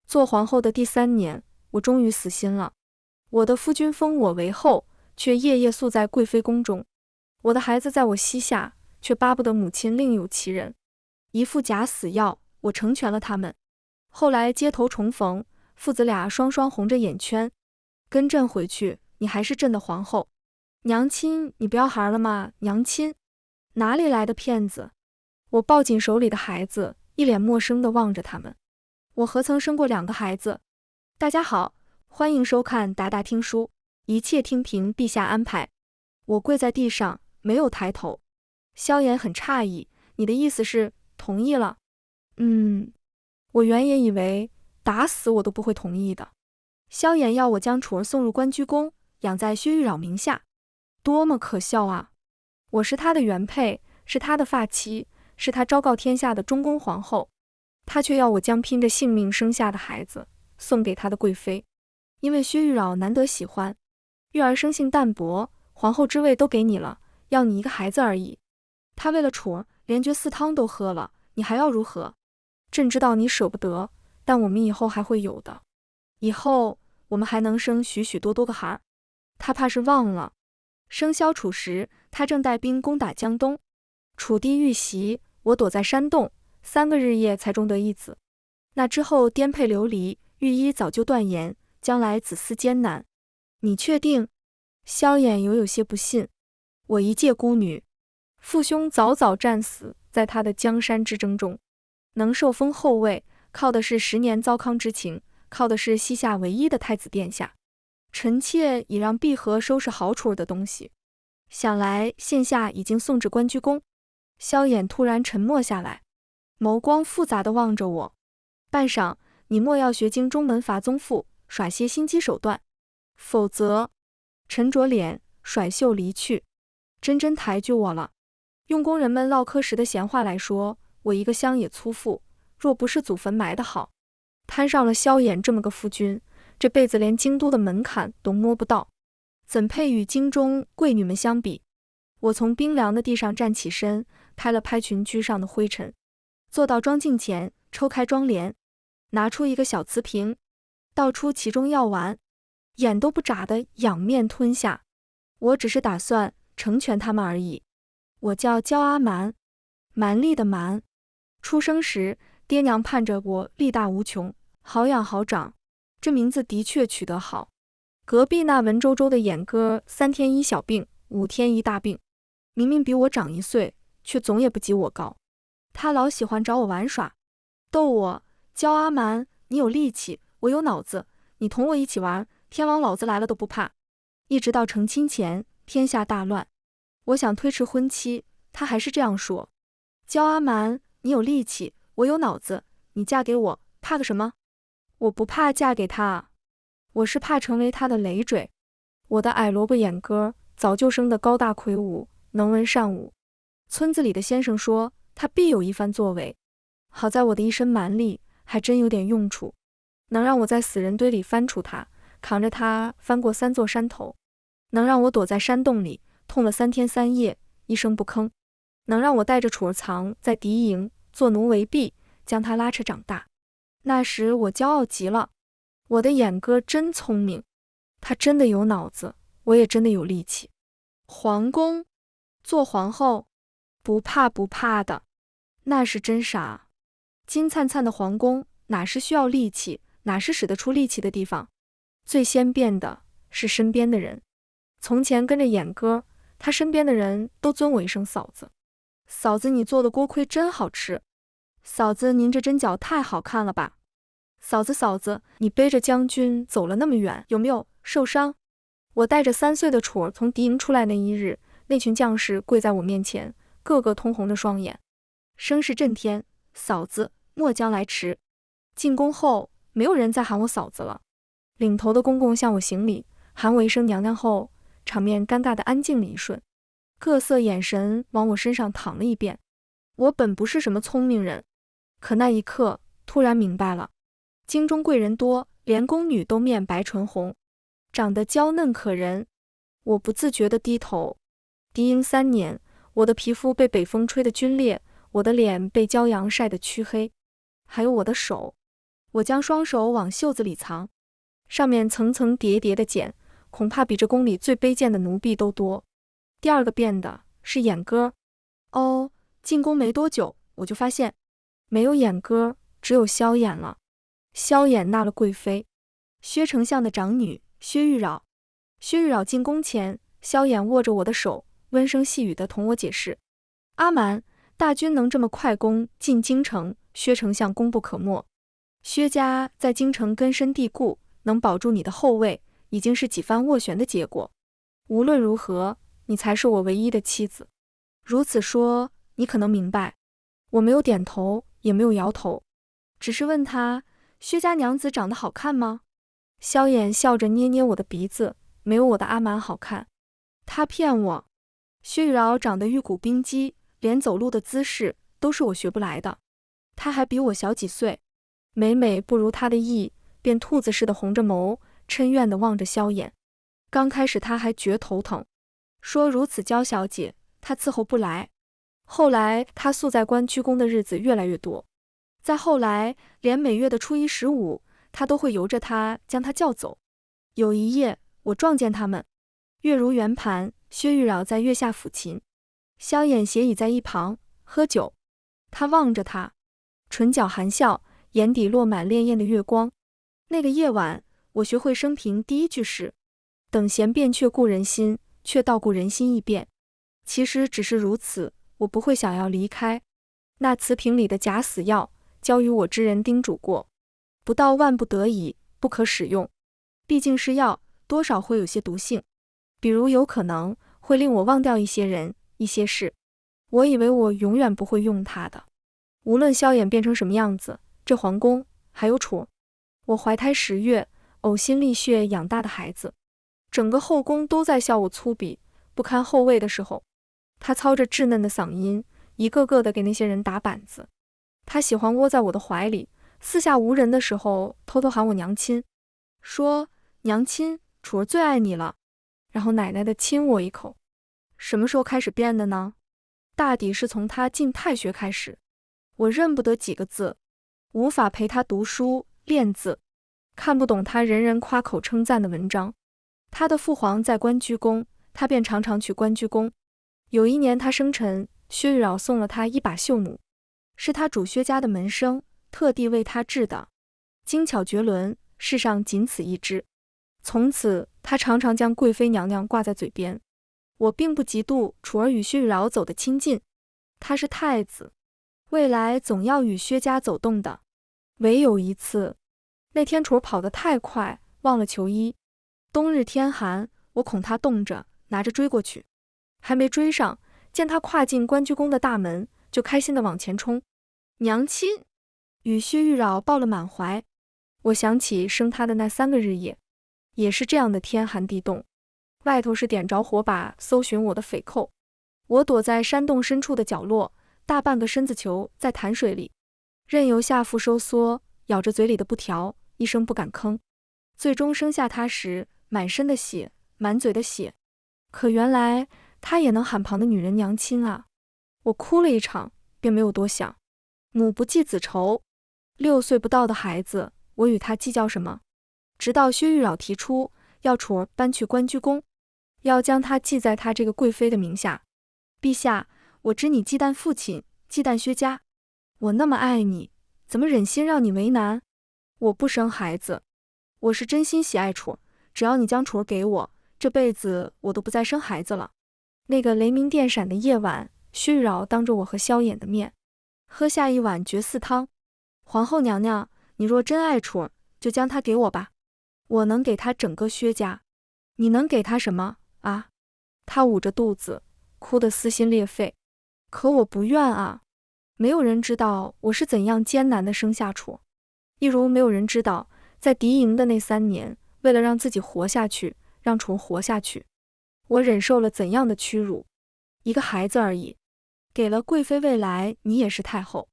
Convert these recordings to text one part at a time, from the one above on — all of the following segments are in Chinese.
做皇后的第3年，我终于死心了。我的夫君封我为后，却夜夜宿在贵妃宫中。我的孩子在我膝下，却巴不得母亲另有其人。一副假死药，我成全了他们。后来街头重逢，父子俩双双红着眼圈。跟朕回去，你还是朕的皇后。娘亲，你不要孩了吗？娘亲，哪里来的骗子？我抱紧手里的孩子，一脸陌生地望着他们。我何曾生过2个孩子？大家好，欢迎收看达达听书，一切听凭陛下安排。我跪在地上，没有抬头。萧炎很诧异，你的意思是同意了？我原也以为打死我都不会同意的。萧炎要我将楚儿送入关雎宫，养在薛玉扰名下，多么可笑啊！我是他的原配，是他的发妻，是他昭告天下的中宫皇后，他却要我将拼着性命生下的孩子送给他的贵妃。因为薛玉扰难得喜欢，玉儿生性淡薄，皇后之位都给你了，要你一个孩子而已。他为了楚儿连绝嗣汤都喝了，你还要如何？朕知道你舍不得，但我们以后还会有的。以后我们还能生许许多多个孩儿。他怕是忘了，生萧楚时，他正带兵攻打江东，楚地遇袭，我躲在山洞，3个日夜才终得一子。那之后颠沛流离，御医早就断言，将来子嗣艰难。你确定？萧衍有些不信。我一介孤女，父兄早早战死在他的江山之争中，能受封后位，靠的是10年糟糠之情，靠的是膝下唯一的太子殿下。臣妾已让碧荷收拾好楚儿的东西，想来现下已经送至关雎宫。萧衍突然沉默下来，眸光复杂地望着我。半晌，你莫要学京中门阀宗父，耍些心机手段，否则……沉着脸，甩袖离去。真抬举我了。用工人们唠嗑时的闲话来说，我一个乡野粗妇，若不是祖坟埋得好，摊上了萧衍这么个夫君，这辈子连京都的门槛都摸不到，怎配与京中贵女们相比？我从冰凉的地上站起身，拍了拍裙裾上的灰尘，坐到妆镜前，抽开妆帘，拿出一个小瓷瓶，倒出其中药丸，眼都不眨的仰面吞下。我只是打算成全他们而已。我叫焦阿瞒，蛮力的蛮。出生时，爹娘盼着我力大无穷，好养好长，这名字的确取得好。隔壁那文绉绉的眼哥，3天1小病，5天1大病，明明比我长1岁，却总也不及我高。他老喜欢找我玩耍，逗我：焦阿瞒，你有力气，我有脑子，你同我一起玩，天王老子来了都不怕。一直到成亲前，天下大乱，我想推迟婚期，他还是这样说：焦阿瞒，你有力气，我有脑子，你嫁给我，怕个什么？我不怕嫁给他，我是怕成为他的累赘。我的矮萝卜眼哥早就生得高大魁梧，能文善武。村子里的先生说他必有一番作为。好在我的一身蛮力还真有点用处，能让我在死人堆里翻出他，扛着他翻过3座山头，能让我躲在山洞里痛了3天3夜一声不吭，能让我带着楚儿藏在敌营，做奴为婢，将他拉扯长大。那时我骄傲极了，我的眼哥真聪明，他真的有脑子，我也真的有力气。皇宫做皇后不怕的，那是真傻。金灿灿的皇宫哪是需要力气，哪是使得出力气的地方？最先变的是身边的人。从前跟着眼哥，他身边的人都尊我一声嫂子。嫂子，你做的锅盔真好吃。嫂子，您这针脚太好看了吧。嫂子，你背着将军走了那么远，有没有受伤？我带着3岁的楚儿从敌营出来那一日，那群将士跪在我面前，个个通红着双眼，声势震天。嫂子，末将来迟。进宫后，没有人再喊我嫂子了。领头的公公向我行礼，喊我一声娘娘后，场面尴尬的安静了一瞬，各色眼神往我身上淌了一遍。我本不是什么聪明人，可那一刻突然明白了，京中贵人多，连宫女都面白唇红，长得娇嫩可人。我不自觉地低头。敌营3年，我的皮肤被北风吹得皲裂，我的脸被骄阳晒得黢黑，还有我的手。我将双手往袖子里藏，上面层层叠叠的茧，恐怕比这宫里最卑贱的奴婢都多。第二个变的是眼歌。哦，进宫没多久，我就发现没有眼歌，只有萧衍了。萧衍纳了贵妃，薛丞相的长女薛玉娆。薛玉娆进宫前，萧衍握着我的手，温声细语地同我解释：阿瞒，大军能这么快攻进京城，薛丞相功不可没。薛家在京城根深蒂固，能保住你的后位，已经是几番斡旋的结果。无论如何，你才是我唯一的妻子。如此说，你可能明白。我没有点头，也没有摇头，只是问他：薛家娘子长得好看吗？萧衍笑着捏捏我的鼻子，没有我的阿瞒好看。他骗我。薛玉娆长得玉骨冰肌，连走路的姿势都是我学不来的。她还比我小几岁，每每不如她的意，便兔子似的红着眸，嗔怨地望着萧衍。刚开始她还觉头疼，说如此娇小姐，她伺候不来。后来她宿在关居宫的日子越来越多，再后来连每月的初一、15，她都会由着她将她叫走。有一夜，我撞见他们，月如圆盘，薛玉娆在月下抚琴，萧衍斜倚在一旁喝酒。他望着她，唇角含笑，眼底落满潋滟的月光。那个夜晚，我学会生平第一句诗：等闲变却故人心，却道故人心易变。其实只是如此，我不会想要离开。那瓷瓶里的假死药，交与我之人叮嘱过，不到万不得已，不可使用。毕竟是药，多少会有些毒性，比如有可能会令我忘掉一些人、一些事。我以为我永远不会用它的。无论萧衍变成什么样子，这皇宫还有楚儿，我怀胎10月，呕心沥血养大的孩子，整个后宫都在笑我粗鄙不堪后位的时候，他操着稚嫩的嗓音，一个个的给那些人打板子。他喜欢窝在我的怀里，四下无人的时候偷偷喊我娘亲，说娘亲，楚儿最爱你了，然后奶奶的亲我一口。什么时候开始变的呢？大抵是从他进太学开始。我认不得几个字，无法陪他读书练字，看不懂他人人夸口称赞的文章。他的父皇在关居宫，他便常常去关居宫。有一年他生辰，薛玉娆送了他一把绣弩，是他主薛家的门生特地为他制的，精巧绝伦，世上仅此一只。从此他常常将贵妃娘娘挂在嘴边。我并不嫉妒楚儿与薛玉娆走得亲近，他是太子，未来总要与薛家走动的。唯有一次，那天楚儿跑得太快，忘了求衣。冬日天寒，我恐他冻着，拿着追过去。还没追上，见他跨进关居宫的大门，就开心地往前冲。娘亲，与薛玉娆抱了满怀。我想起生他的那3个日夜，也是这样的天寒地冻。外头是点着火把搜寻我的匪寇，我躲在山洞深处的角落，大半个身子球在潭水里，任由下腹收缩，咬着嘴里的布条，一声不敢吭。最终生下他时，满身的血，满嘴的血。可原来他也能喊旁的女人娘亲啊！我哭了一场，便没有多想。母不计子仇，6岁不到的孩子，我与他计较什么？直到薛玉娆提出要楚儿搬去关居宫，要将他记在他这个贵妃的名下。陛下，我知你忌惮父亲，忌惮薛家，我那么爱你，怎么忍心让你为难？我不生孩子，我是真心喜爱楚儿，只要你将楚儿给我，这辈子我都不再生孩子了。那个雷鸣电闪的夜晚，薛玉娆当着我和萧衍的面，喝下一碗绝嗣汤。皇后娘娘，你若真爱楚儿，就将她给我吧，我能给她整个薛家。你能给她什么啊？她捂着肚子，哭得撕心裂肺。可我不愿啊！没有人知道我是怎样艰难地生下楚儿，一如没有人知道，在敌营的那3年，为了让自己活下去，让楚儿活下去，我忍受了怎样的屈辱。一个孩子而已，给了贵妃未来，你也是太后。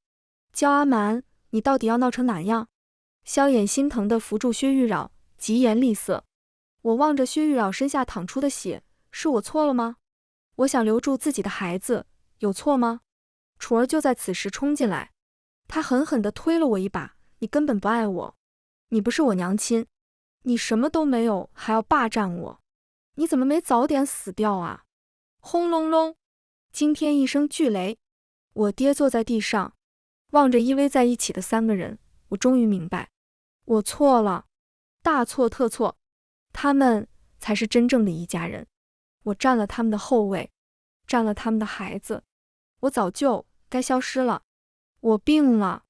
焦阿瞒，你到底要闹成哪样？萧衍心疼地扶住薛玉娆，疾言厉色。我望着薛玉娆身下淌出的血，是我错了吗？我想留住自己的孩子，有错吗？楚儿就在此时冲进来，他狠狠地推了我一把，你根本不爱我，你不是我娘亲，你什么都没有，还要霸占我，你怎么没早点死掉啊？轰隆隆，惊天一声巨雷，我跌坐在地上，望着依偎在一起的3个人，我终于明白，我错了，大错特错，他们才是真正的一家人，我占了他们的后位，占了他们的孩子，我早就该消失了。我病了，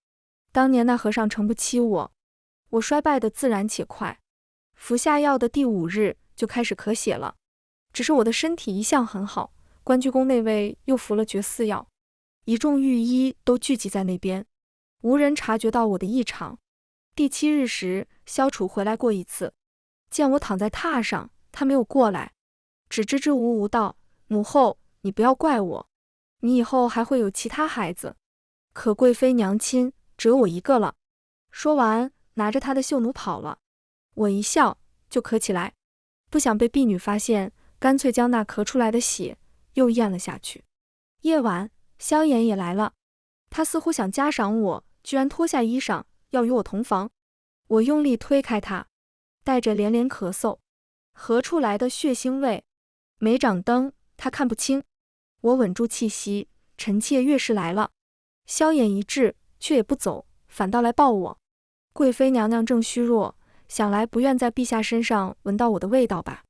当年那和尚诚不欺我，我衰败的自然且快，服下药的第5日就开始咳血了。只是我的身体一向很好，关雎宫那位又服了绝嗣药，一众御医都聚集在那边，无人察觉到我的异常。第7日时，萧楚回来过一次，见我躺在榻上，他没有过来，只支支吾吾道：“母后，你不要怪我，你以后还会有其他孩子，可贵妃娘亲只有我一个了。”说完，拿着他的绣弩跑了。我一笑，就咳起来，不想被婢女发现，干脆将那咳出来的血又咽了下去。夜晚，萧衍也来了，他似乎想嘉赏我，居然脱下衣裳要与我同房。我用力推开他，带着连连咳嗽，咳出来的血腥味，没掌灯，他看不清。我稳住气息，臣妾月事来了。萧衍一滞，却也不走，反倒来抱我。贵妃娘娘正虚弱，想来不愿在陛下身上闻到我的味道吧。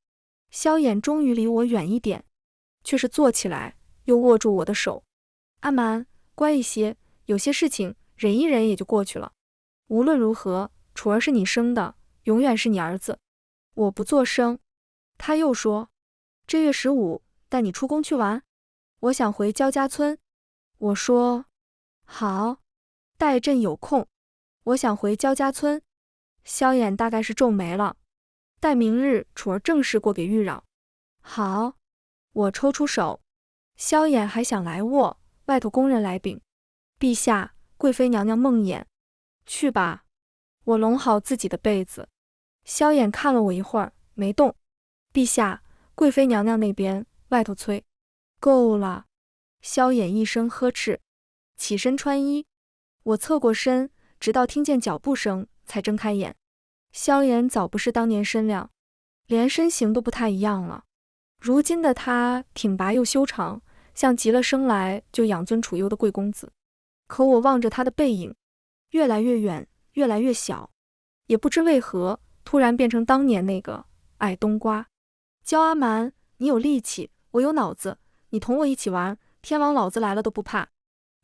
萧衍终于离我远一点，却是坐起来，又握住我的手。阿瞒，乖一些，有些事情忍一忍也就过去了。无论如何，楚儿是你生的，永远是你儿子。我不作声。他又说，这月15带你出宫去玩，我想回焦家村。我说，好，待朕有空。我想回焦家村。萧衍大概是皱眉了，待明日楚儿正式过给玉娆。好，我抽出手。萧衍还想来握，外头宫人来禀，陛下，贵妃娘娘梦魇。去吧。我拢好自己的被子。萧衍看了我一会儿，没动。陛下，贵妃娘娘那边，外头催。够了。萧衍一声呵斥，起身穿衣。我侧过身，直到听见脚步声才睁开眼。萧衍早不是当年身量，连身形都不太一样了。如今的他挺拔又修长，像极了生来就养尊处优的贵公子。可我望着他的背影，越来越远，越来越小，也不知为何突然变成当年那个矮冬瓜。焦阿瞒，你有力气，我有脑子，你同我一起玩，天王老子来了都不怕。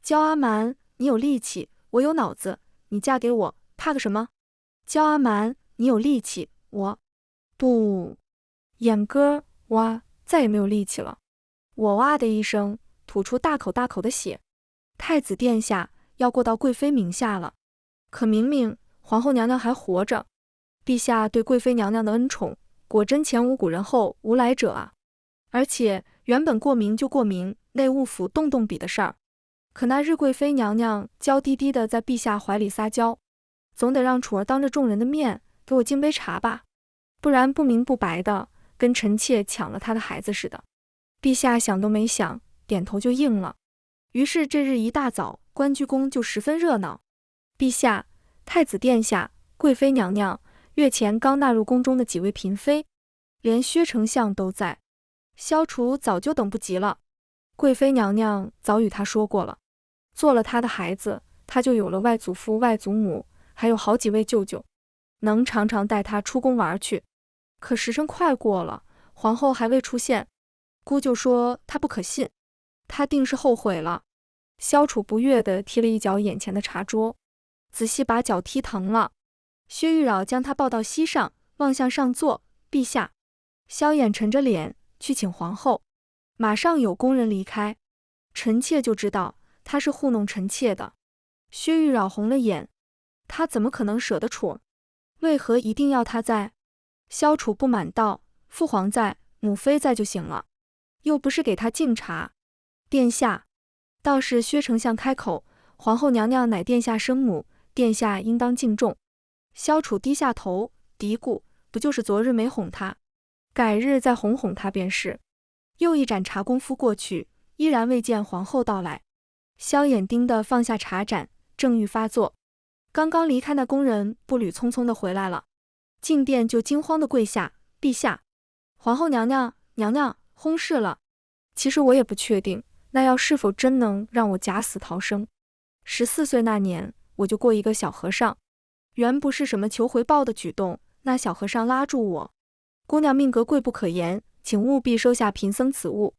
焦阿瞒，你有力气，我有脑子，你嫁给我，怕个什么？焦阿瞒，你有力气，我不。眼哥哇，再也没有力气了。我哇的一声，吐出大口大口的血。太子殿下要过到贵妃名下了，可明明皇后娘娘还活着，陛下对贵妃娘娘的恩宠，果真前无古人后无来者啊！而且原本过名就过名，内务府动动笔的事儿，可那日贵妃娘娘娇滴滴的在陛下怀里撒娇，总得让楚儿当着众人的面给我敬杯茶吧，不然不明不白的跟臣妾抢了他的孩子似的。陛下想都没想，点头就应了。于是这日一大早，关雎宫就十分热闹。陛下、太子殿下、贵妃娘娘、月前刚纳入宫中的几位嫔妃，连薛丞相都在。萧楚早就等不及了，贵妃娘娘早与他说过了，做了他的孩子，他就有了外祖父、外祖母，还有好几位舅舅，能常常带他出宫玩去。可时辰快过了，皇后还未出现，姑就说她不可信，他定是后悔了。萧楚不悦地踢了一脚眼前的茶桌，仔细把脚踢疼了。薛玉娆将他抱到膝上，望向上座。陛下。萧衍沉着脸去请皇后。马上有宫人离开，臣妾就知道他是糊弄臣妾的。薛玉娆红了眼，他怎么可能舍得楚？为何一定要他在？萧楚不满道：父皇在，母妃在就行了，又不是给他敬茶。殿下。倒是薛丞相开口，皇后娘娘乃殿下生母，殿下应当敬重。萧楚低下头，嘀咕：不就是昨日没哄他，改日再哄哄他便是。又一盏茶功夫过去，依然未见皇后到来。萧衍盯地放下茶盏，正欲发作，刚刚离开那工人步履匆匆地回来了，进殿就惊慌地跪下：“陛下，皇后娘娘，娘娘薨逝了。”其实我也不确定那药是否真能让我假死逃生。14岁那年，我就过一个小和尚，原不是什么求回报的举动，那小和尚拉住我：“姑娘命格贵不可言，请务必收下贫僧此物。”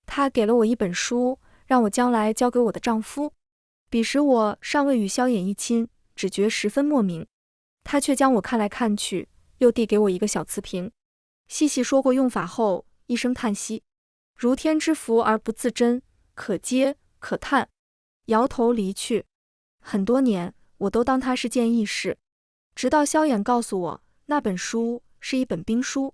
他给了我一本书，让我将来交给我的丈夫。彼时我尚未与萧衍一亲，只觉十分莫名。他却将我看来看去，又递给我一个小瓷瓶，细细说过用法后，一声叹息：“如天之福而不自珍，可嗟可叹。”摇头离去。很多年，我都当它是件易事，直到萧衍告诉我，那本书是一本兵书，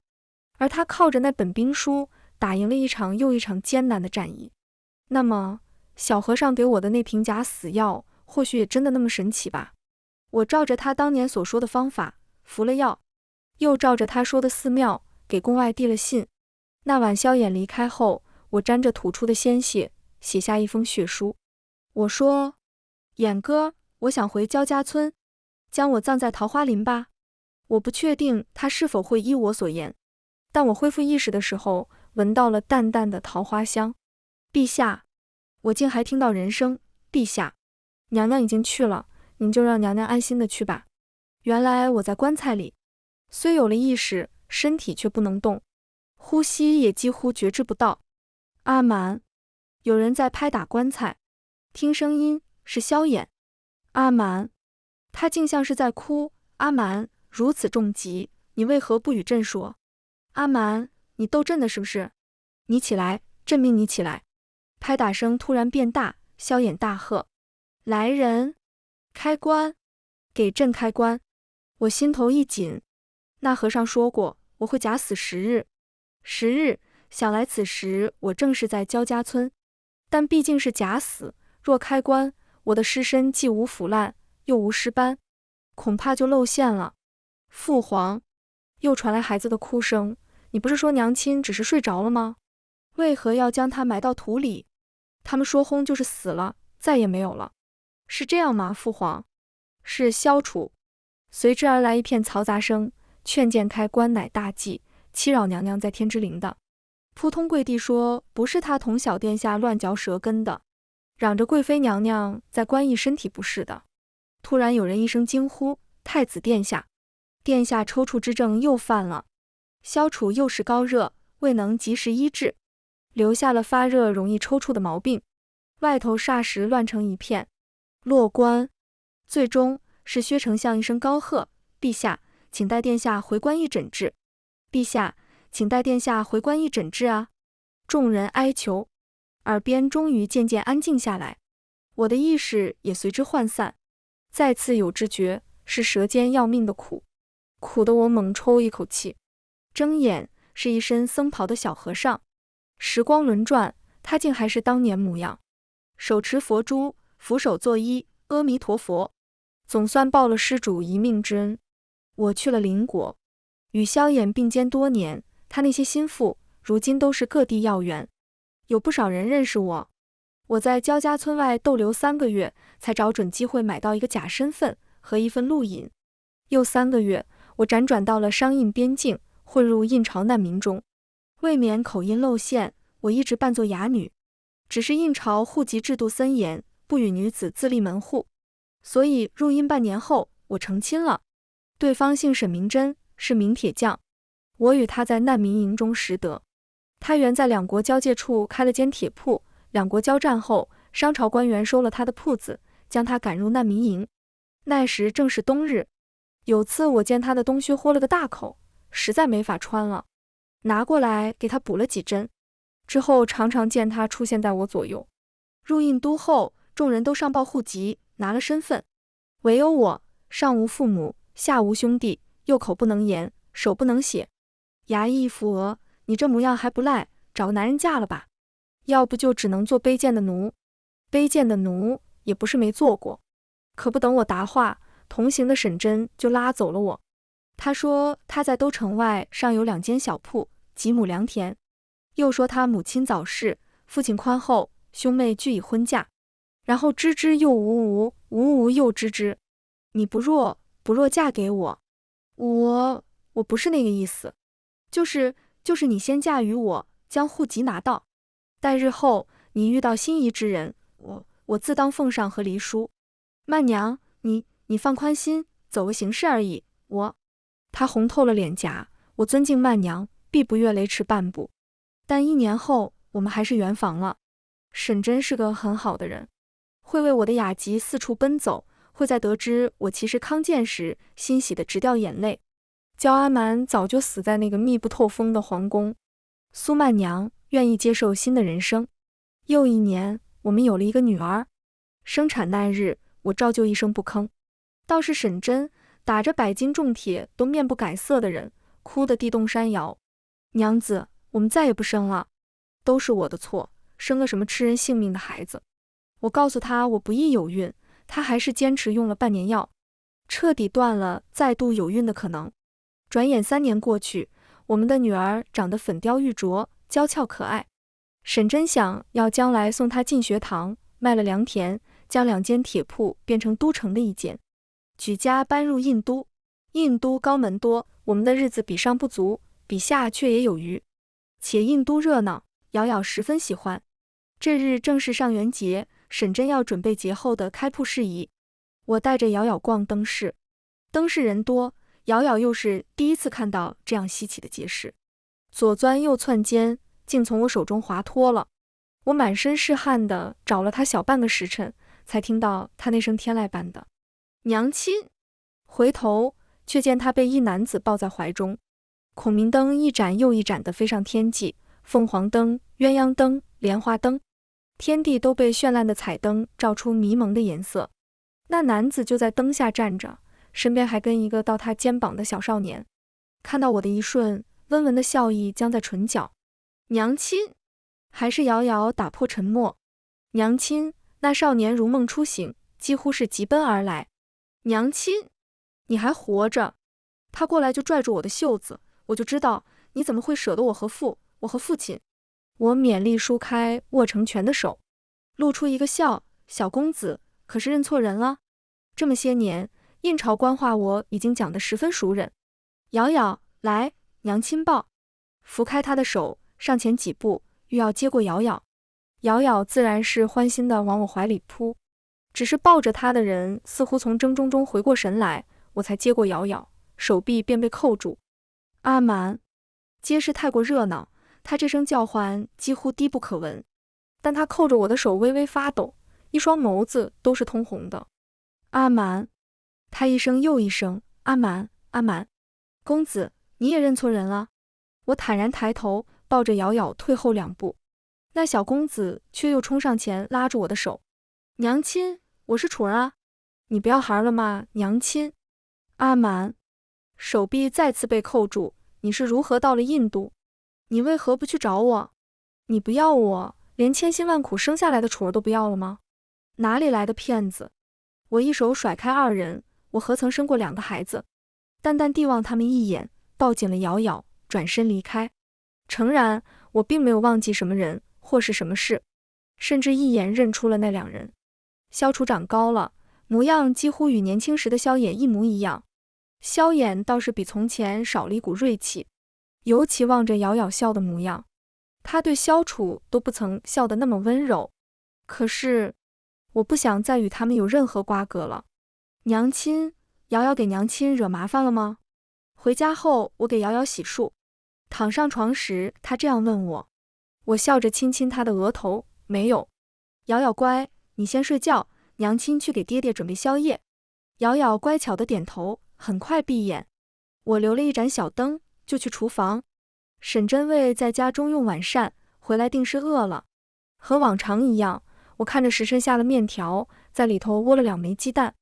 而他靠着那本兵书打赢了一场又一场艰难的战役。那么，小和尚给我的那瓶假死药，或许也真的那么神奇吧？我照着他当年所说的方法服了药，又照着他说的寺庙给宫外递了信。那晚萧衍离开后，我沾着吐出的鲜血写下一封血书。我说：“衍哥，我想回焦家村，将我葬在桃花林吧。”我不确定他是否会依我所言，但我恢复意识的时候，闻到了淡淡的桃花香。陛下，我竟还听到人声：“陛下，娘娘已经去了，您就让娘娘安心的去吧。”原来我在棺材里，虽有了意识，身体却不能动，呼吸也几乎觉知不到。阿瞒，有人在拍打棺材，听声音是萧衍。阿瞒，他竟像是在哭。阿瞒，如此重疾，你为何不与朕说？阿瞒，你斗阵的是不是？你起来，朕命你起来。拍打声突然变大，萧衍大喝：“来人，开棺，给朕开棺！”我心头一紧，那和尚说过我会假死10日，10日，想来此时我正是在焦家村，但毕竟是假死，若开棺，我的尸身既无腐烂，又无尸斑，恐怕就露馅了。父皇，又传来孩子的哭声，你不是说娘亲只是睡着了吗？为何要将她埋到土里？他们说轰就是死了，再也没有了，是这样吗？父皇，是萧楚。随之而来一片嘈杂声，劝谏开棺乃大忌，欺扰娘娘在天之灵的。扑通跪地说不是他同小殿下乱嚼舌根的，嚷着贵妃娘娘在官驿身体不适的。突然有人一声惊呼：“太子殿下！”殿下抽搐之症又犯了。萧楚又是高热，未能及时医治，留下了发热容易抽搐的毛病，外头霎时乱成一片。落棺，最终是薛丞相一声高喝：“陛下，请带殿下回官驿诊治！陛下，请带殿下回官驿诊治啊！”众人哀求，耳边终于渐渐安静下来，我的意识也随之涣散。再次有知觉，是舌尖要命的苦，苦得我猛抽一口气。睁眼，是一身僧袍的小和尚。时光轮转，他竟还是当年模样，手持佛珠，俯首作揖：“阿弥陀佛。”总算报了施主一命之恩。我去了邻国，与萧衍并肩多年，他那些心腹如今都是各地要员，有不少人认识我。我在焦家村外逗留3个月，才找准机会买到一个假身份和一份路引。又3个月，我辗转到了商印边境，混入印朝难民中。为免口音露馅，我一直扮作哑女，只是印朝户籍制度森严，不允女子自立门户，所以入印半年后，我成亲了。对方姓沈明真，是名铁匠。我与他在难民营中识得，他原在两国交界处开了间铁铺，两国交战后，商朝官员收了他的铺子，将他赶入难民营。那时正是冬日，有次我见他的冬靴豁了个大口，实在没法穿了，拿过来给他补了几针。之后常常见他出现在我左右。入印都后，众人都上报户籍，拿了身份，唯有我上无父母，下无兄弟，右口不能言，手不能写。衙役一扶额：“你这模样还不赖，找个男人嫁了吧，要不就只能做卑贱的奴。”卑贱的奴也不是没做过，可不等我答话，同行的沈真就拉走了我。他说他在都城外尚有2间小铺，几亩良田，又说他母亲早逝，父亲宽厚，兄妹俱已婚嫁，然后支支又无无，无无又支支。你不若嫁给我。我不是那个意思，就是你先嫁于我，将户籍拿到，待日后你遇到心仪之人，我自当奉上和离书。曼娘，你放宽心，走个形式而已。他红透了脸颊，我尊敬曼娘，必不越雷池半步。但1年后，我们还是圆房了。沈真是个很好的人，会为我的雅集四处奔走，会在得知我其实康健时，欣喜得直掉眼泪。焦阿瞒早就死在那个密不透风的皇宫，苏曼娘愿意接受新的人生。又1年，我们有了一个女儿。生产那日，我照旧一声不吭。倒是沈真打着100斤重铁都面不改色的人，哭得地动山摇。娘子，我们再也不生了，都是我的错，生个什么吃人性命的孩子。我告诉他我不易有孕，他还是坚持用了半年药，彻底断了再度有孕的可能。转眼3年过去，我们的女儿长得粉雕玉琢，娇俏可爱。沈真想要将来送她进学堂，卖了良田，将2间铁铺变成都城的1间，举家搬入印都。印都高门多，我们的日子比上不足，比下却也有余。且印都热闹，瑶瑶十分喜欢。这日正是上元节，沈真要准备节后的开铺事宜。我带着瑶瑶逛灯市，灯市人多，瑶瑶又是第一次看到这样稀奇的节事，左钻右窜间，竟从我手中滑脱了。我满身是汗的找了她小半个时辰，才听到她那声天籁般的娘亲。回头却见她被一男子抱在怀中，孔明灯一盏又一盏的飞上天际，凤凰灯、鸳鸯灯、莲花灯，天地都被绚烂的彩灯照出迷蒙的颜色。那男子就在灯下站着，身边还跟一个到他肩膀的小少年。看到我的一瞬，温文的笑意将在唇角。娘亲，还是瑶瑶打破沉默。娘亲，那少年如梦初醒，几乎是急奔而来。娘亲，你还活着。他过来就拽住我的袖子，我就知道你怎么会舍得我和父亲。我勉力舒开握成拳的手，露出一个笑。小公子可是认错人了？这么些年，印朝官话我已经讲得十分熟稔。瑶瑶，来，娘亲抱。扶开他的手，上前几步，欲要接过瑶瑶。瑶瑶自然是欢心地往我怀里扑，只是抱着他的人似乎从怔中回过神来，我才接过瑶瑶，手臂便被扣住。阿瞒，街市太过热闹，他这声叫唤几乎低不可闻，但他扣着我的手微微发抖，一双眸子都是通红的。阿瞒，他一声又一声，阿瞒，阿瞒。公子，你也认错人了。我坦然抬头，抱着瑶瑶退后2步，那小公子却又冲上前拉住我的手。娘亲，我是楚儿啊，你不要孩了吗？娘亲。阿瞒，手臂再次被扣住。你是如何到了印度？你为何不去找我？你不要我，连千辛万苦生下来的楚儿都不要了吗？哪里来的骗子？我一手甩开2人，我何曾生过2个孩子？淡淡地望他们一眼，抱紧了瑶瑶，转身离开。诚然，我并没有忘记什么人或是什么事，甚至一眼认出了那2人。萧楚长高了，模样几乎与年轻时的萧衍一模一样。萧衍倒是比从前少了一股锐气，尤其望着瑶瑶笑的模样，他对萧楚都不曾笑得那么温柔。可是我不想再与他们有任何瓜葛了。娘亲，瑶瑶给娘亲惹麻烦了吗？回家后我给瑶瑶洗漱，躺上床时她这样问我，我笑着亲亲她的额头，没有。瑶瑶乖，你先睡觉，娘亲去给爹爹准备宵夜。瑶瑶乖巧的点头，很快闭眼。我留了一盏小灯，就去厨房。沈真卫在家中用晚膳，回来定是饿了。和往常一样，我看着时辰下了面条，在里头窝了2枚鸡蛋。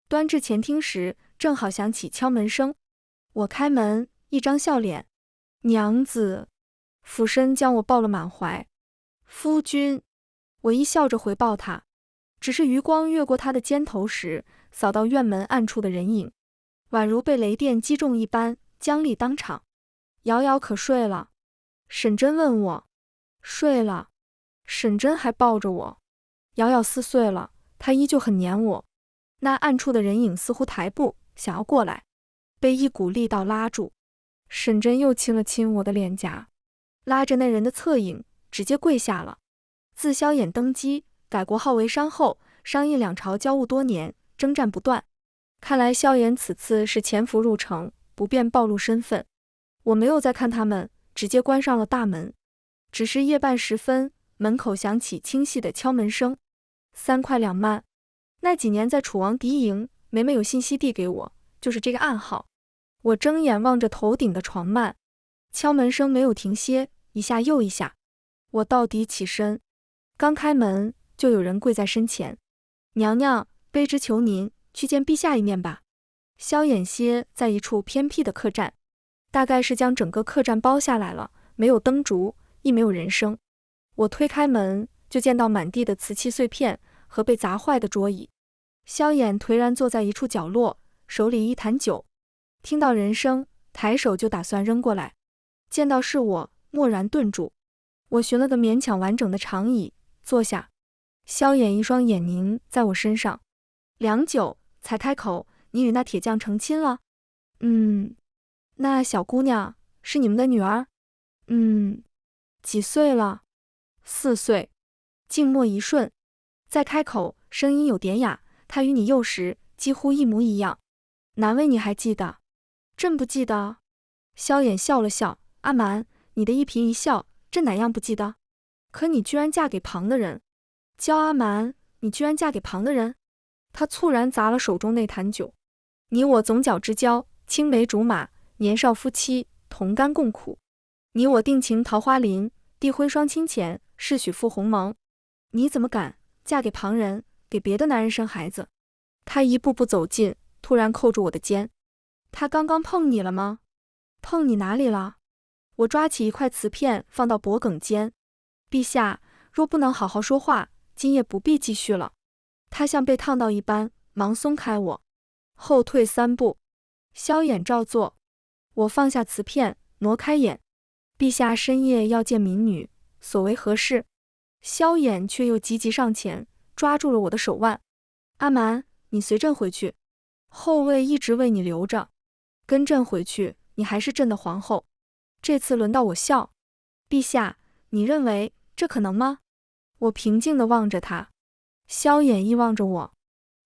端至前厅时，正好响起敲门声。我开门，一张笑脸。娘子，俯身将我抱了满怀。夫君，我一笑着回报他，只是余光越过他的肩头时，扫到院门暗处的人影，宛如被雷电击中一般，僵立当场。瑶瑶可睡了？沈真问我。睡了。沈真还抱着我。瑶瑶撕碎了，她依旧很黏我。那暗处的人影似乎抬步想要过来，被一股力道拉住。沈真又亲了亲我的脸颊，拉着那人的侧影，直接跪下了。自萧衍登基，改国号为商后，商印两朝交恶多年，征战不断。看来萧衍此次是潜伏入城，不便暴露身份。我没有再看他们，直接关上了大门。只是夜半时分，门口响起清细的敲门声，3块2慢。那几年在楚王敌营，每每有信息递给我，就是这个暗号。我睁眼望着头顶的床幔，敲门声没有停歇，一下又一下。我到底起身，刚开门就有人跪在身前。娘娘，卑职求您去见陛下一面吧。萧衍歇在一处偏僻的客栈，大概是将整个客栈包下来了，没有灯烛，亦没有人声。我推开门，就见到满地的瓷器碎片和被砸坏的桌椅。萧衍颓然坐在一处角落，手里一坛酒。听到人声，抬手就打算扔过来，见到是我，蓦然顿住。我寻了个勉强完整的长椅，坐下。萧衍一双眼凝在我身上，良久才开口：“你与那铁匠成亲了？”“那小姑娘是你们的女儿？”“几岁了？”“4岁。”静默一瞬，再开口，声音有点哑：“她与你幼时几乎一模一样，难为你还记得。”“朕不记得。”萧衍笑了笑：“阿瞒，你的一颦一笑，朕哪样不记得？可你居然嫁给旁的人。”“焦阿瞒，你居然嫁给旁的人？”他猝然砸了手中那坛酒。“你我总角之交，青梅竹马，年少夫妻，同甘共苦。你我定情桃花林，缔婚双亲前，誓许赴鸿蒙。你怎么敢嫁给旁人，给别的男人生孩子？”他一步步走近，突然扣住我的肩。“他刚刚碰你了吗？”“碰你哪里了？”我抓起一块瓷片放到脖颈间。“陛下，若不能好好说话，今夜不必继续了。”他像被烫到一般，忙松开我，后退3步。萧衍照做。我放下瓷片，挪开眼。“陛下深夜要见民女，所为何事？”萧衍却又急急上前，抓住了我的手腕。“阿瞒，你随朕回去，后位一直为你留着。跟朕回去，你还是朕的皇后。”这次轮到我笑。“陛下，你认为这可能吗？”我平静地望着他。萧衍亦望着我，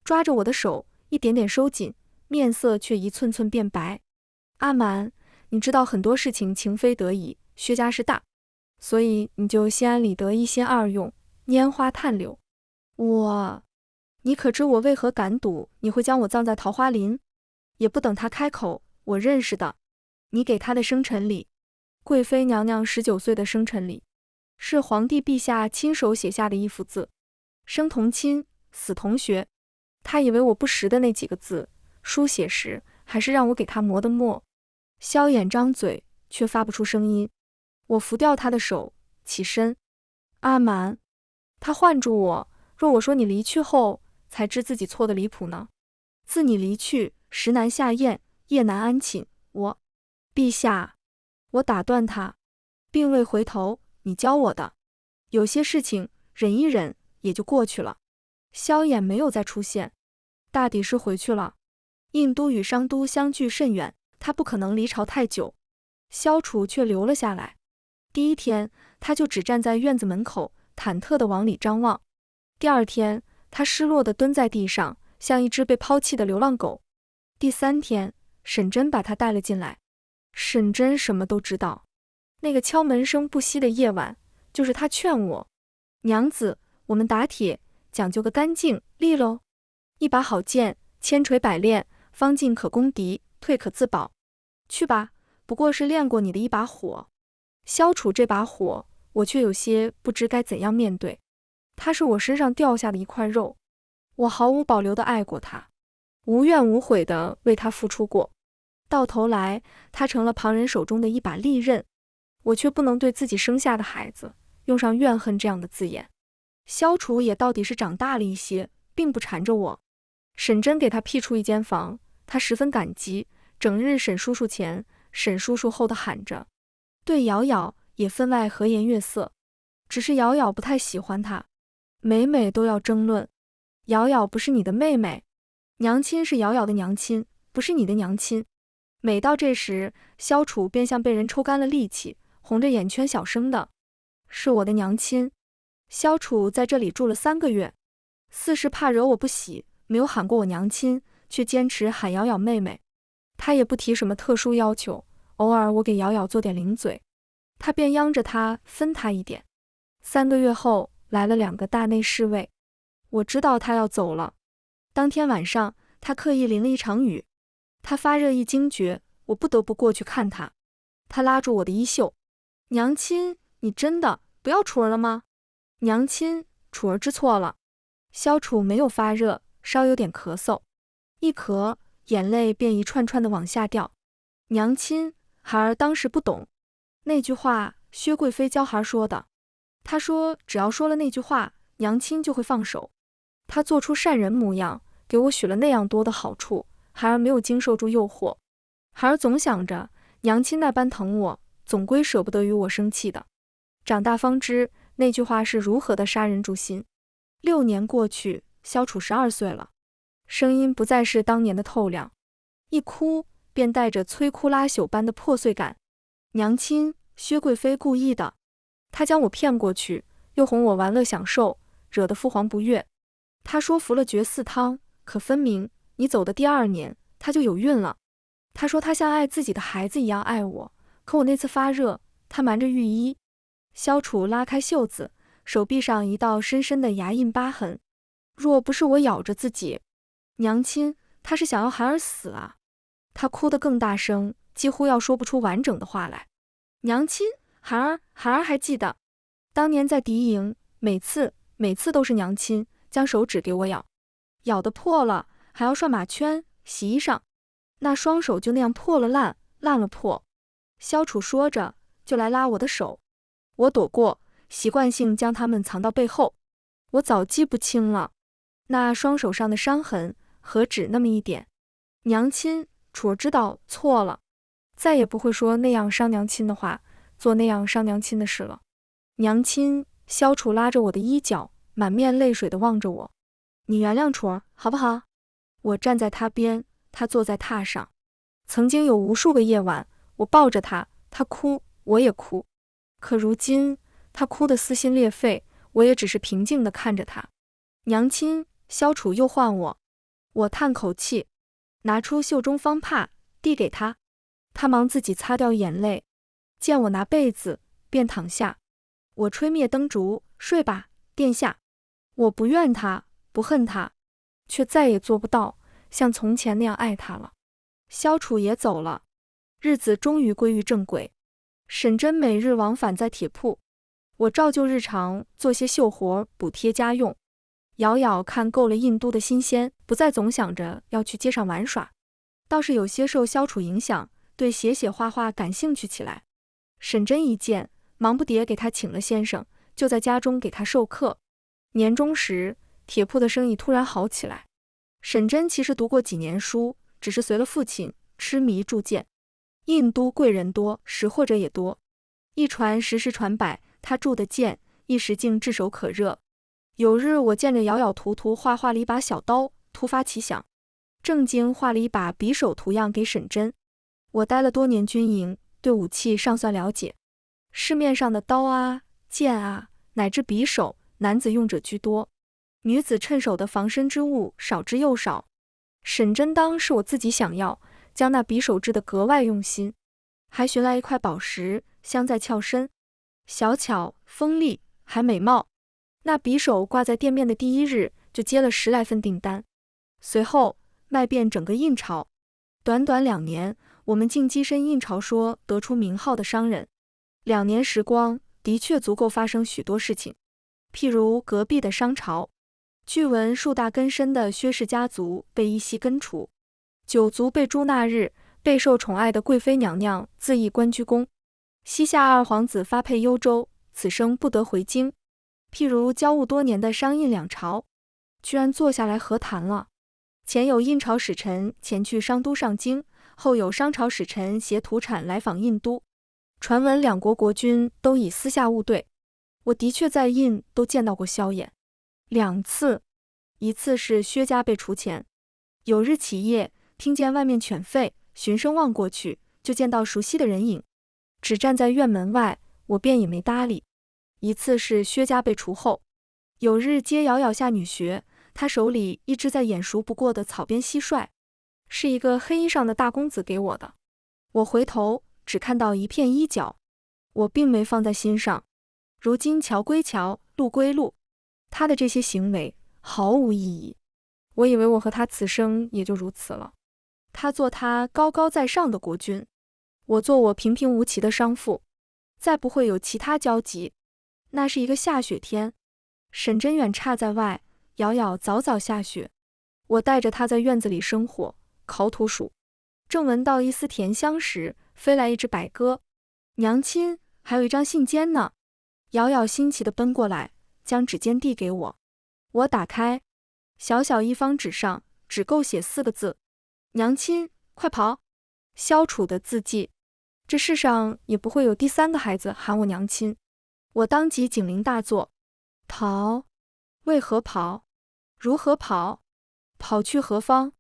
抓着我的手一点点收紧，面色却一寸寸变白。“阿瞒，你知道很多事情情非得已，薛家是大，所以你就心安理得，一心二用，拈花探柳。你可知我为何敢赌你会将我葬在桃花林？”也不等他开口，我认识的，你给他的生辰礼，贵妃娘娘19岁的生辰礼，是皇帝陛下亲手写下的一幅字，生同亲，死同学。他以为我不识的那几个字，书写时还是让我给他磨的墨。萧衍张嘴，却发不出声音。我拂掉他的手，起身。“阿瞒。”他唤住我，若我说你离去后才知自己错得离谱呢？自你离去，时难下咽，夜难安寝。陛下。我打断他，并未回头。你教我的，有些事情忍一忍也就过去了。萧衍没有再出现，大抵是回去了。印都与商都相距甚远，他不可能离朝太久。萧楚却留了下来。第一天，他就只站在院子门口，忐忑地往里张望。第二天，他失落地蹲在地上，像一只被抛弃的流浪狗。第3天，沈真把他带了进来。沈真什么都知道。那个敲门声不息的夜晚，就是他劝我：“娘子，我们打铁讲究个干净利落，一把好剑，千锤百炼，方进可攻敌，退可自保。去吧，不过是练过你的一把火。”消除这把火，我却有些不知该怎样面对。他是我身上掉下的一块肉，我毫无保留地爱过他，无怨无悔地为他付出过。到头来，他成了旁人手中的一把利刃，我却不能对自己生下的孩子用上怨恨这样的字眼。萧楚也到底是长大了一些，并不缠着我。沈真给他辟出一间房，他十分感激，整日沈叔叔前、沈叔叔后的喊着。对瑶瑶也分外和颜悦色，只是瑶瑶不太喜欢他，每每都要争论。瑶瑶不是你的妹妹？娘亲是瑶瑶的娘亲，不是你的娘亲。每到这时，萧楚便像被人抽干了力气，红着眼圈小声的：“是我的娘亲。”萧楚在这里住了3个月，4是怕惹我不喜，没有喊过我娘亲，却坚持喊瑶瑶妹妹。他也不提什么特殊要求，偶尔我给瑶瑶做点零嘴，他便央着他分他一点。3个月后，来了2个大内侍卫，我知道他要走了。当天晚上，他刻意淋了一场雨，他发热一惊觉，我不得不过去看他。他拉住我的衣袖：“娘亲，你真的不要楚儿了吗？”“娘亲，楚儿知错了。”萧楚没有发热，稍有点咳嗽，一咳，眼泪便一串串的往下掉。“娘亲，孩儿当时不懂。”那句话，薛贵妃教孩儿说的。她说只要说了那句话，娘亲就会放手。她做出善人模样，给我许了那样多的好处，孩儿没有经受住诱惑。孩儿总想着娘亲那般疼我，总归舍不得与我生气的。长大方知那句话是如何的杀人诛心。6年过去，萧楚12岁了，声音不再是当年的透亮，一哭便带着摧枯拉朽般的破碎感。娘亲，薛贵妃故意的，她将我骗过去，又哄我玩乐享受，惹得父皇不悦。她说服了绝嗣汤，可分明你走的第2年，她就有孕了。她说她像爱自己的孩子一样爱我，可我那次发热，她瞒着御医。萧楚拉开袖子，手臂上一道深深的牙印疤痕。若不是我咬着自己，娘亲，她是想要孩儿死啊！她哭得更大声，几乎要说不出完整的话来。娘亲，孩儿还记得，当年在敌营，每次都是娘亲将手指给我咬，咬得破了，还要涮马圈、洗衣裳，那双手就那样破了烂了破。萧楚说着，就来拉我的手，我躲过，习惯性将它们藏到背后。我早记不清了，那双手上的伤痕何止那么一点。娘亲，楚儿知道错了，再也不会说那样伤娘亲的话，做那样伤娘亲的事了。娘亲，萧楚拉着我的衣角，满面泪水地望着我。你原谅楚儿好不好？我站在他边，他坐在榻上。曾经有无数个夜晚，我抱着他，他哭，我也哭。可如今，他哭得撕心裂肺，我也只是平静地看着他。娘亲，萧楚又唤我。我叹口气，拿出袖中方帕，递给他。他忙自己擦掉眼泪，见我拿被子，便躺下。我吹灭灯烛，睡吧，殿下。我不怨他，不恨他，却再也做不到像从前那样爱他了。萧楚也走了，日子终于归于正轨。沈真每日往返在铁铺，我照旧日常做些绣活补贴家用。瑶瑶看够了印都的新鲜，不再总想着要去街上玩耍，倒是有些受萧楚影响，对写画画感兴趣起来。沈真一见，忙不迭给他请了先生，就在家中给他授课。年终时，铁铺的生意突然好起来。沈真其实读过几年书，只是随了父亲痴迷铸剑。印都贵人多，识货者也多，一传十，十传百，他铸的剑一时竟炙手可热。有日我见着咬咬涂涂画了一把小刀，突发奇想，正经画了一把匕首图样给沈真。我待了多年军营，对武器尚算了解，市面上的刀啊、剑啊，乃至匕首，男子用者居多，女子趁手的防身之物少之又少。沈真当是我自己想要，将那匕首制得格外用心，还寻来一块宝石镶在鞘身，小巧锋利还美貌。那匕首挂在店面的第1日就接了10来份订单，随后卖遍整个印朝。短短2年，我们竟跻身印朝说得出名号的商人。2年时光的确足够发生许多事情，譬如隔壁的商朝，据闻数大根深的薛氏家族被一夕根除，9族被诛那日，备受宠爱的贵妃娘娘自缢关雎宫，西夏2皇子发配幽州，此生不得回京。譬如交恶多年的商印2朝，居然坐下来和谈了。前有印朝使臣前去商都上京，后有商朝使臣携土产来访印都，传闻2国国君都已私下务对。我的确在印都见到过萧衍2次，一次是薛家被除前，有日起夜，听见外面犬吠，循声望过去，就见到熟悉的人影，只站在院门外，我便也没搭理。一次是薛家被除后，有日接瑶瑶下女学，她手里一只再眼熟不过的草编蟋蟀，是一个黑衣裳的大公子给我的。我回头只看到一片衣角，我并没放在心上。如今桥归桥，路归路，他的这些行为毫无意义。我以为我和他此生也就如此了。他做他高高在上的国君，我做我平平无奇的商妇，再不会有其他交集。那是一个下雪天，沈真远插在外，瑶瑶早早下雪。我带着她在院子里生火烤土薯，正闻到一丝甜香时，飞来一只白鸽。娘亲，还有一张信笺呢。瑶瑶新奇地奔过来，将纸笺递给我。我打开，小小一方纸上只够写4个字：娘亲，快跑！萧楚的字迹。这世上也不会有第3个孩子喊我娘亲。我当即警铃大作，逃？为何跑？如何跑？跑去何方？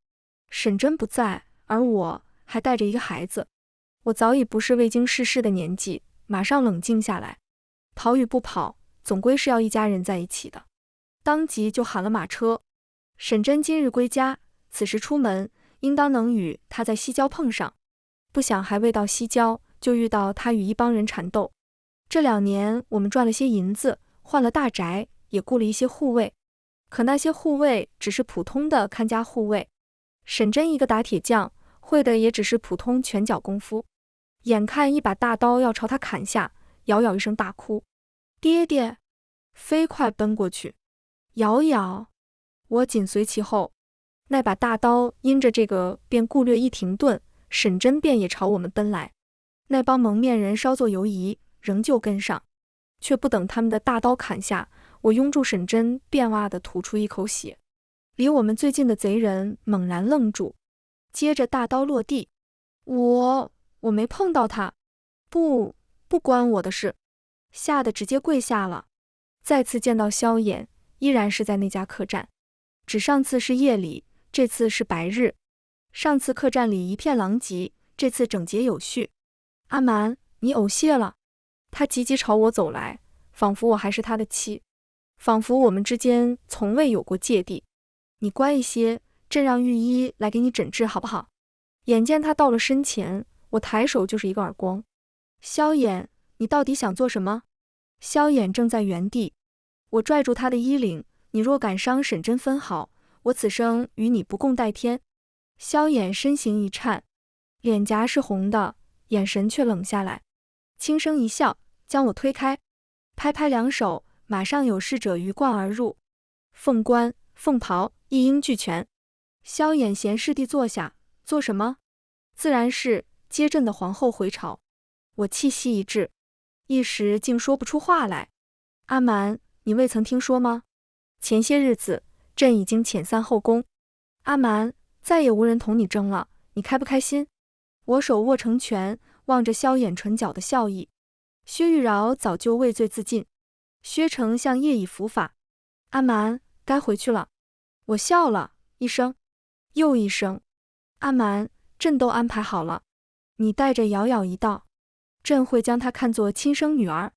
沈真不在，而我还带着一个孩子。我早已不是未经世事的年纪，马上冷静下来。跑与不跑，总归是要一家人在一起的。当即就喊了马车。沈真今日归家，此时出门，应当能与他在西郊碰上。不想还未到西郊，就遇到他与一帮人缠斗。这2年我们赚了些银子，换了大宅，也雇了一些护卫。可那些护卫只是普通的看家护卫，沈真一个打铁匠，会的也只是普通拳脚功夫。眼看一把大刀要朝他砍下，瑶瑶一声大哭，爹爹！飞快奔过去。瑶瑶，我紧随其后。那把大刀因着这个便顾略一停顿，沈真便也朝我们奔来。那帮蒙面人稍作犹疑，仍旧跟上，却不等他们的大刀砍下，我拥住沈真，便哇地吐出一口血。离我们最近的贼人猛然愣住，接着大刀落地。我没碰到他，不关我的事，吓得直接跪下了。再次见到萧衍，依然是在那家客栈，只上次是夜里，这次是白日。上次客栈里一片狼藉，这次整洁有序。阿蛮，你偶谢了。他急急朝我走来，仿佛我还是他的妻，仿佛我们之间从未有过芥蒂。你乖一些，朕让御医来给你诊治好不好？眼见他到了身前，我抬手就是一个耳光。萧衍，你到底想做什么？萧衍正在原地，我拽住他的衣领，你若敢伤沈真分毫，我此生与你不共戴天。萧衍身形一颤，脸颊是红的，眼神却冷下来，轻声一笑，将我推开，拍拍两手，马上有侍者鱼贯而入，凤冠、凤袍一应俱全。萧衍闲适地坐下，做什么？自然是接朕的皇后回朝。我气息一滞，一时竟说不出话来。阿蛮，你未曾听说吗？前些日子，朕已经遣散后宫。阿蛮，再也无人同你争了，你开不开心？我手握成拳，望着萧衍唇角的笑意。薛玉娆早就畏罪自尽，薛丞相业已伏法。阿蛮，该回去了。我笑了一声，又一声。阿蛮，朕都安排好了，你带着瑶瑶一道，朕会将她看作亲生女儿，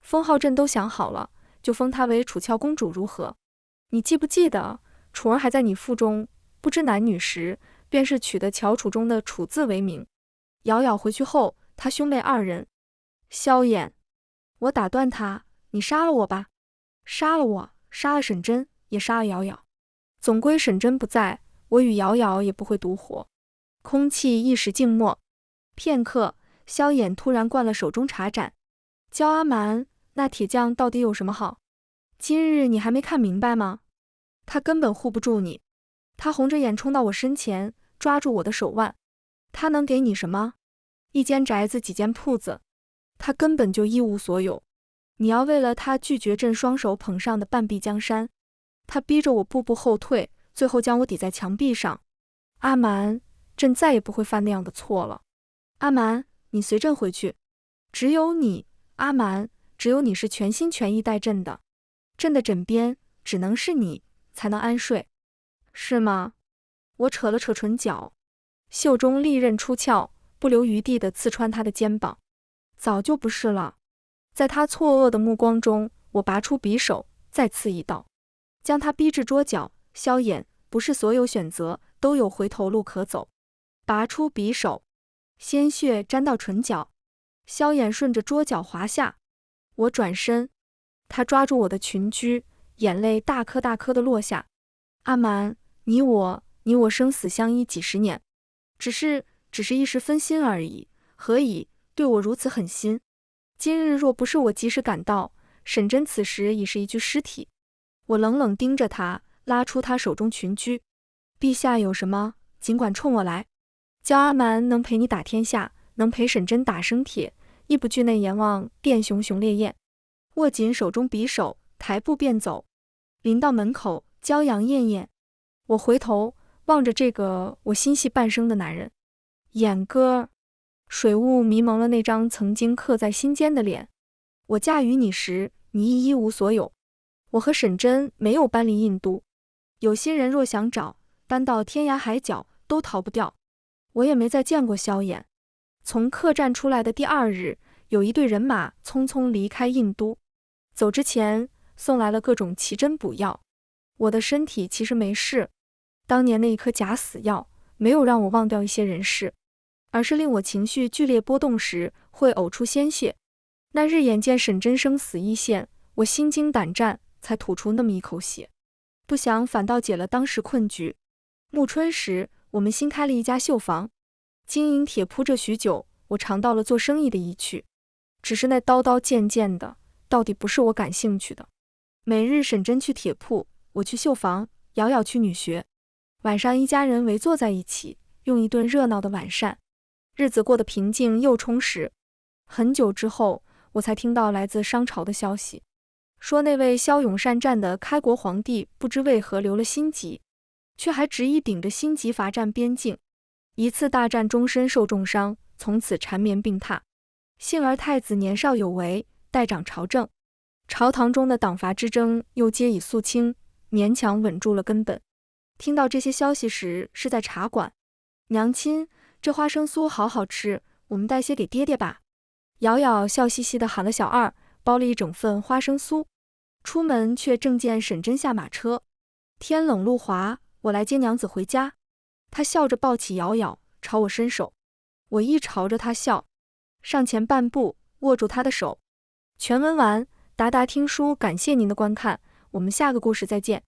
封号朕都想好了，就封她为楚翘公主如何？你记不记得，楚儿还在你腹中不知男女时，便是取的乔楚中的楚字为名。瑶瑶回去后，他兄妹2人。萧衍，我打断他，你杀了我吧，杀了我，杀了沈真，也杀了瑶瑶。总归沈真不在，我与瑶瑶也不会独活。空气一时静默，片刻，萧衍突然灌了手中茶盏，焦阿蛮，那铁匠到底有什么好？今日你还没看明白吗？他根本护不住你。他红着眼冲到我身前，抓住我的手腕。他能给你什么？一间宅子，几间铺子，他根本就一无所有。你要为了他拒绝朕双手捧上的半壁江山。他逼着我步步后退，最后将我抵在墙壁上。阿蛮，朕再也不会犯那样的错了。阿蛮，你随朕回去。只有你，阿蛮，只有你是全心全意待朕的。朕的枕边只能是你，才能安睡。是吗？我扯了扯唇角，袖中利刃出鞘，不留余地地刺穿他的肩膀。早就不是了。在他错愕的目光中，我拔出匕首，再刺一刀，将他逼至桌角。萧衍，不是所有选择都有回头路可走。拔出匕首，鲜血沾到唇角，萧衍顺着桌角滑下。我转身，他抓住我的裙裾，眼泪大颗大颗地落下。阿瞒，你我生死相依几十年，只是一时分心而已，何以对我如此狠心？今日若不是我及时赶到，沈真此时已是一具尸体。我冷冷盯着他，拉出他手中裙裾。陛下有什么，尽管冲我来。焦阿瞒能陪你打天下，能陪沈真打生铁，亦不惧内阎王殿熊熊烈焰。握紧手中匕首，抬步便走。临到门口，骄阳艳艳。我回头望着这个我心系半生的男人，眼歌水雾迷蒙了那张曾经刻在心间的脸。我嫁与你时，你亦一无所有。我和沈真没有搬离印都，有心人若想找，搬到天涯海角都逃不掉。我也没再见过萧衍。从客栈出来的第2日，有一队人马匆匆离开印都，走之前送来了各种奇珍补药。我的身体其实没事，当年那一颗假死药没有让我忘掉一些人事，而是令我情绪剧烈波动时会呕出鲜血。那日眼见沈真生死一线，我心惊胆战，才吐出那么一口血，不想反倒解了当时困局。暮春时，我们新开了一家绣坊，经营铁铺这许久，我尝到了做生意的意趣。只是那刀刀剑剑的，到底不是我感兴趣的。每日沈真去铁铺，我去绣坊，瑶瑶去女学。晚上一家人围坐在一起，用一顿热闹的晚膳，日子过得平静又充实。很久之后，我才听到来自商朝的消息，说那位骁勇善战的开国皇帝不知为何留了心疾，却还执意顶着心疾伐占边境。一次大战终身受重伤，从此缠绵病榻。幸而太子年少有为，代掌朝政，朝堂中的党伐之争又皆已肃清，勉强稳住了根本。听到这些消息时，是在茶馆。娘亲，这花生酥好好吃，我们带些给爹爹吧。瑶瑶笑嘻嘻地喊了小二，包了一整份花生酥。出门却正见沈真下马车。天冷路滑，我来接娘子回家。她笑着抱起瑶瑶，朝我伸手。我亦朝着她笑，上前半步，握住她的手。全文完，达达听书感谢您的观看，我们下个故事再见。